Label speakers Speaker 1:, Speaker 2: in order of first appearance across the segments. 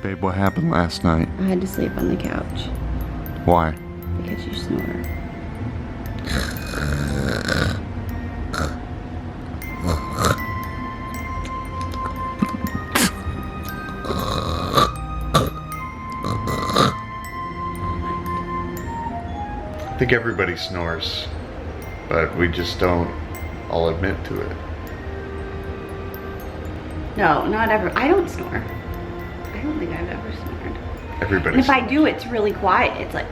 Speaker 1: Babe, what happened last night?
Speaker 2: I had to sleep on the couch.
Speaker 1: Why?
Speaker 2: Because you snore.
Speaker 1: I think everybody snores, but we just don't all admit to it.
Speaker 2: No, not ever. I don't snore. I don't think I've ever snored.
Speaker 1: Everybody
Speaker 2: And if
Speaker 1: snores.
Speaker 2: I do, it's really quiet. It's like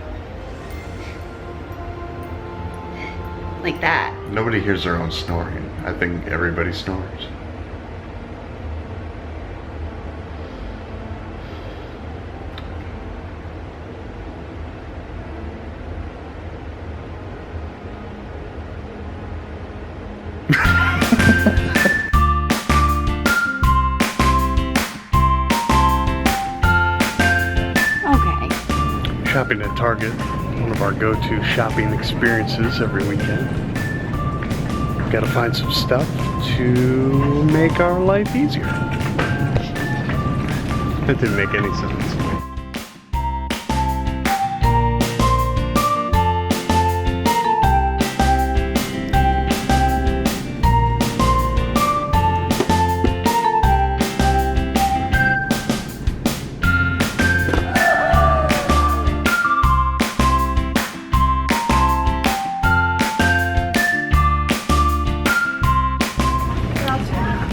Speaker 2: that.
Speaker 1: Nobody hears their own snoring. I think everybody snores.
Speaker 2: Okay.
Speaker 3: Shopping at Target, one of our go-to shopping experiences every weekend. Gotta find some stuff to make our life easier. That didn't make any sense.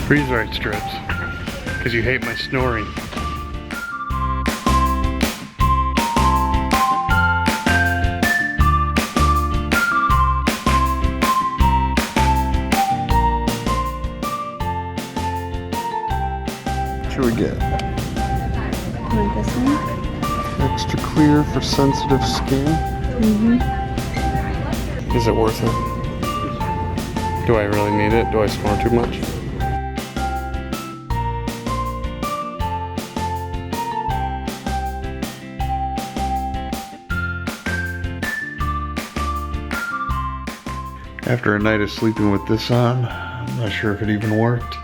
Speaker 3: Freeze-dried strips, because you hate my snoring.
Speaker 1: What should we get?
Speaker 2: You want this one?
Speaker 1: Extra clear for sensitive skin.
Speaker 2: Mm-hmm.
Speaker 3: Is it worth it? Do I really need it? Do I snore too much?
Speaker 1: After a night of sleeping with this on, I'm not sure if it even worked.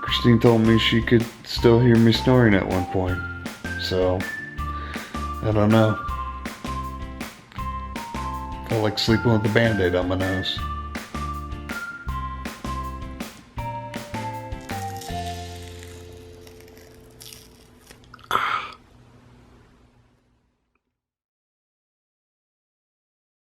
Speaker 1: Christine told me she could still hear me snoring at one point. So, I don't know. Felt like sleeping with a Band-Aid on my nose.